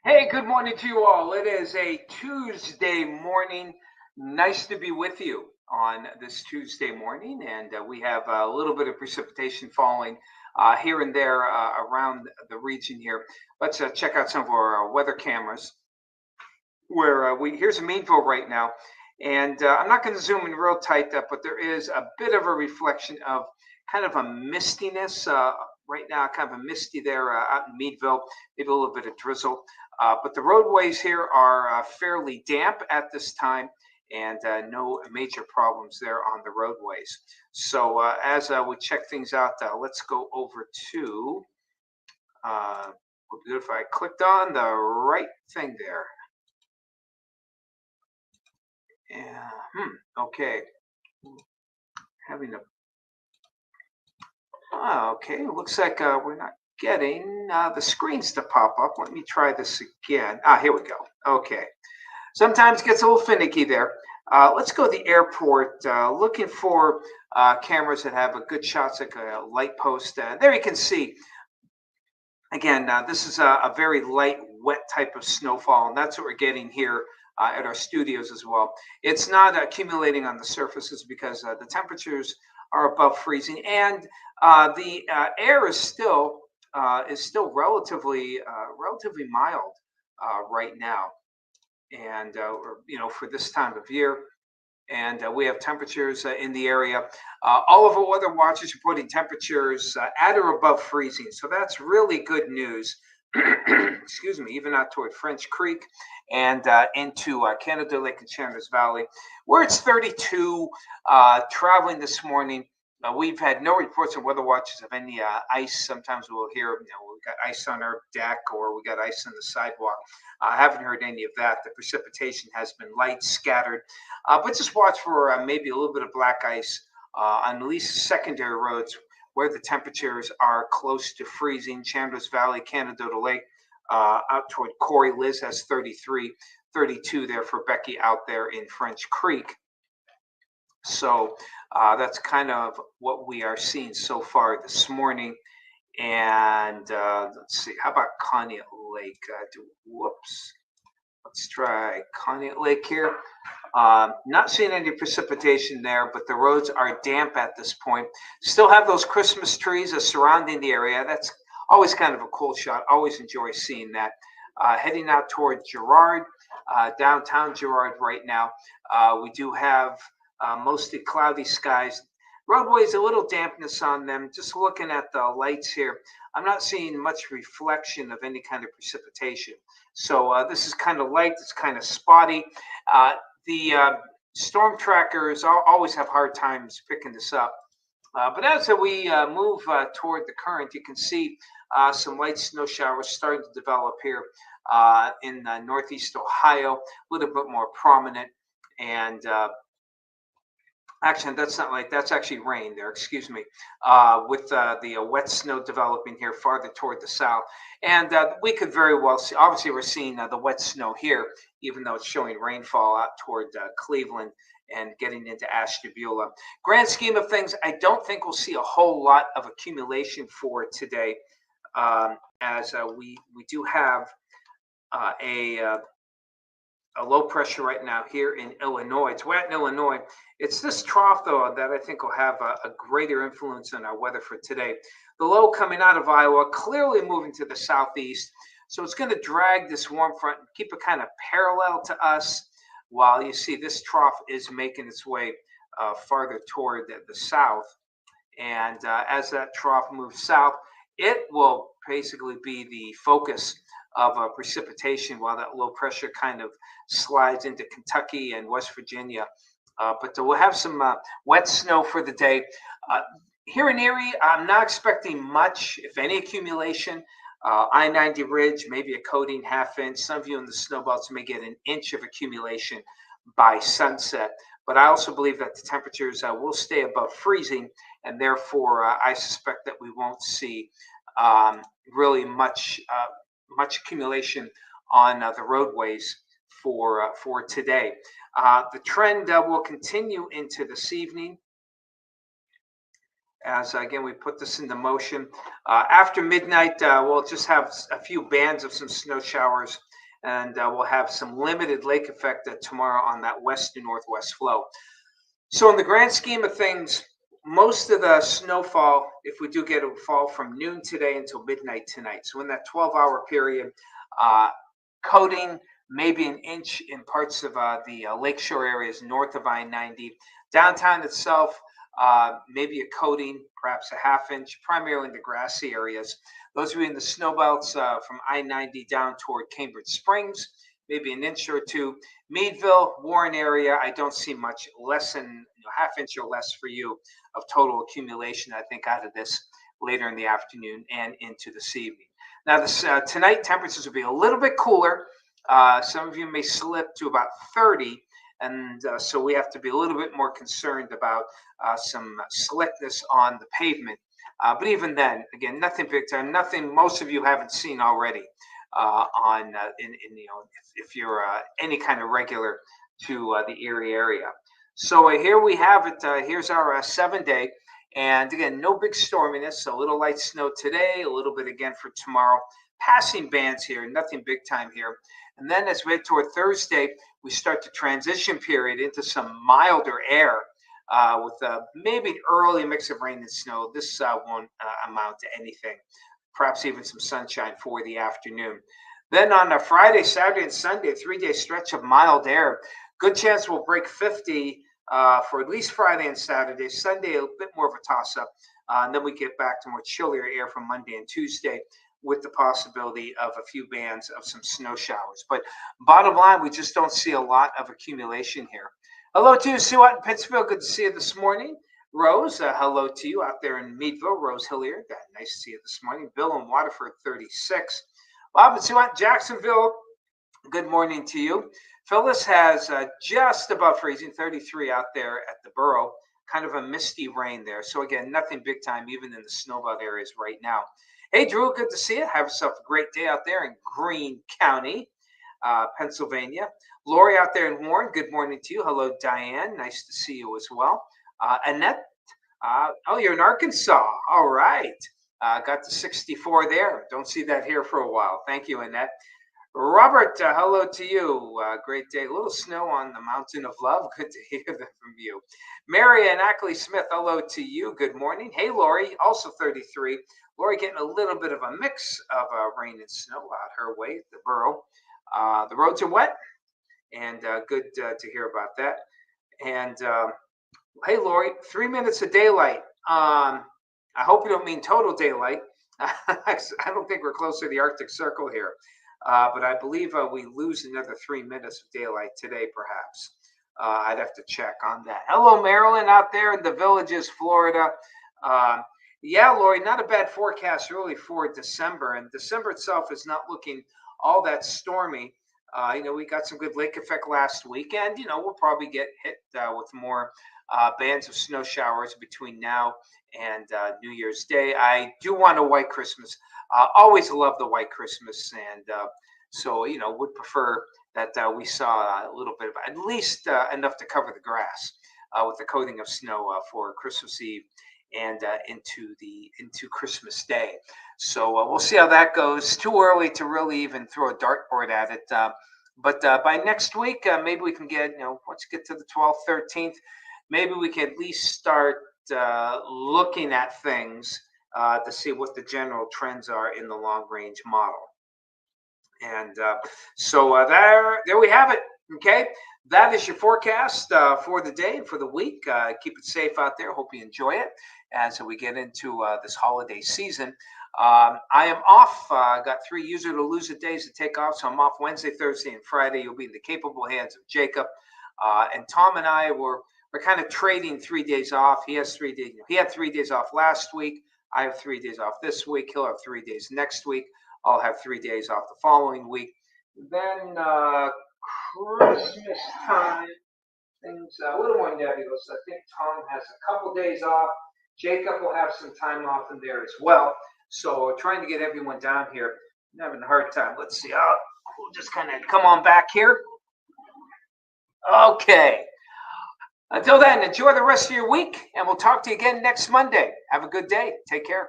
Hey, good morning to you all. It is a Tuesday morning. Nice to be with you on this Tuesday morning. And we have a little bit of precipitation falling here and there around the region here. Let's check out some of our weather cameras where here's Meadville right now. And I'm not going to zoom in real tight, but there is a bit of a reflection of kind of a mistiness right now, kind of a misty there out in Meadville, maybe a little bit of drizzle. But the roadways here are fairly damp at this time, and no major problems there on the roadways. So as we check things out, let's go over to, if I clicked on the right thing there. Yeah. Okay. Having a. Okay. Looks like we're not getting the screens to pop up. Let me try this again. Here we go. Okay. Sometimes gets a little finicky there. Let's go to the airport. Looking for cameras that have a good shots, like a light post. There you can see. Again, this is a very light, wet type of snowfall, and that's what we're getting here at our studios as well. It's not accumulating on the surfaces because the temperatures are above freezing, and the air is still relatively mild right now, and for this time of year. And we have temperatures in the area. All of our weather watchers are putting temperatures at or above freezing, so that's really good news. Excuse me, even out toward French Creek and into Canada Lake and Chandos Valley, where it's 32. Traveling this morning, we've had no reports on weather watches of any ice. Sometimes we'll hear, we've got ice on our deck or we got ice on the sidewalk. I haven't heard any of that. The precipitation has been light, scattered, but just watch for maybe a little bit of black ice on at least secondary roads where the temperatures are close to freezing. Chandos Valley, Canada Lake, out toward Corey. Liz has 33, 32 there for Becky out there in French Creek. So that's kind of what we are seeing so far this morning. And let's see, how about Conneaut Lake? Whoops. Let's try Conneaut Lake here. Not seeing any precipitation there, but the roads are damp at this point. Still have those Christmas trees surrounding the area. That's always kind of a cool shot. Always enjoy seeing that. Heading out toward Girard, downtown Girard right now. We do have mostly cloudy skies. Roadways, a little dampness on them. Just looking at the lights here, I'm not seeing much reflection of any kind of precipitation. So this is kind of light. It's kind of spotty. The storm trackers always have hard times picking this up. But as we move toward the current, you can see some light snow showers starting to develop here in northeast Ohio, a little bit more prominent. And actually, that's not light, that's actually rain there, excuse me, with the wet snow developing here farther toward the south. And we could very well see, obviously, we're seeing the wet snow here, even though it's showing rainfall out toward Cleveland and getting into Ashtabula. Grand scheme of things, I don't think we'll see a whole lot of accumulation for today, as we do have a low pressure right now here in Illinois. It's wet in Illinois. It's this trough, though, that I think will have a greater influence on our weather for today. The low coming out of Iowa, clearly moving to the southeast. So it's going to drag this warm front and keep it kind of parallel to us, while you see this trough is making its way farther toward the south. And as that trough moves south, it will basically be the focus of precipitation while that low pressure kind of slides into Kentucky and West Virginia. But we'll have some wet snow for the day. Here in Erie, I'm not expecting much, if any, accumulation. I-90 Ridge, maybe a coating half inch. Some of you in the snow belts may get an inch of accumulation by sunset. But I also believe that the temperatures will stay above freezing, and therefore I suspect that we won't see really much accumulation on the roadways for today. The trend will continue into this evening as again we put this into motion. After midnight, we'll just have a few bands of some snow showers, and we'll have some limited lake effect tomorrow on that west to northwest flow. So, in the grand scheme of things, most of the snowfall, if we do get it, will fall from noon today until midnight tonight. So, in that 12-hour period, uh, coating maybe an inch in parts of the lakeshore areas north of I 90. Downtown itself, maybe a coating, perhaps a half inch, primarily in the grassy areas. Those are in the snow belts from I 90 down toward Cambridge Springs, maybe an inch or two. Meadville, Warren area, I don't see much, less than half inch or less for you of total accumulation, I think, out of this later in the afternoon and into this evening. Now, tonight temperatures will be a little bit cooler. Some of you may slip to about 30, and so we have to be a little bit more concerned about some slickness on the pavement. But even then, again, nothing big time, nothing most of you haven't seen already if you're any kind of regular to the Erie area. So here we have it. Here's our 7-day. And again, no big storminess, a little light snow today, a little bit again for tomorrow. Passing bands here, nothing big time here. And then as we head toward Thursday, we start the transition period into some milder air with maybe an early mix of rain and snow. This won't amount to anything, perhaps even some sunshine for the afternoon. Then on a Friday, Saturday, and Sunday, a 3-day stretch of mild air. Good chance we'll break 50 for at least Friday and Saturday. Sunday, a bit more of a toss-up. And then we get back to more chillier air from Monday and Tuesday with the possibility of a few bands of some snow showers. But bottom line, we just don't see a lot of accumulation here. Hello to you, Sue out in Pittsfield. Good to see you this morning. Rose, hello to you out there in Meadville. Rose Hilliard, nice to see you this morning. Bill in Waterford, 36. Bob and Sue out in Jacksonville, good morning to you. Phyllis has just above freezing, 33 out there at the borough. Kind of a misty rain there. So again, nothing big time, even in the snowbelt areas right now. Hey, Drew, good to see you. Have yourself a great day out there in Greene County, Pennsylvania. Lori out there in Warren, good morning to you. Hello, Diane. Nice to see you as well. Annette, oh, you're in Arkansas. All right. Got to 64 there. Don't see that here for a while. Thank you, Annette. Robert, hello to you. Great day. A little snow on the Mountain of Love. Good to hear that from you. Mary and Ackley Smith, hello to you. Good morning. Hey, Lori, also 33. Lori getting a little bit of a mix of rain and snow out her way at the borough. The roads are wet, and good to hear about that. And hey, Lori, 3 minutes of daylight. I hope you don't mean total daylight. I don't think we're close to the Arctic Circle here. But I believe we lose another 3 minutes of daylight today, perhaps. I'd have to check on that. Hello, Marilyn, out there in the Villages, Florida. Yeah, Lori, not a bad forecast really for December. And December itself is not looking all that stormy. We got some good lake effect last weekend. We'll probably get hit with more bands of snow showers between now and New Year's Day. I do want a white Christmas. Always love the white Christmas, and so would prefer that we saw a little bit of at least enough to cover the grass with the coating of snow for Christmas Eve and into Christmas Day. So we'll see how that goes. Too early to really even throw a dartboard at it, but by next week maybe we can get once we get to the 12th, 13th, maybe we can at least start looking at things to see what the general trends are in the long range model. And so there we have it. Okay, that is your forecast for the day and for the week. Keep it safe out there. Hope you enjoy it as we get into this holiday season. I am off. Got 3 user to lose it days to take off, so I'm off Wednesday, Thursday, and Friday. You'll be in the capable hands of Jacob. And Tom and I we're kind of trading 3 days off. He has 3 days. He had 3 days off last week. I have 3 days off this week. He'll have 3 days next week. I'll have 3 days off the following week. Then Christmas time, things a little more nebulous. I think Tom has a couple days off. Jacob will have some time off in there as well. So we're trying to get everyone down here. I'm having a hard time. Let's see. We'll just kind of come on back here. Okay. Until then, enjoy the rest of your week, and we'll talk to you again next Monday. Have a good day. Take care.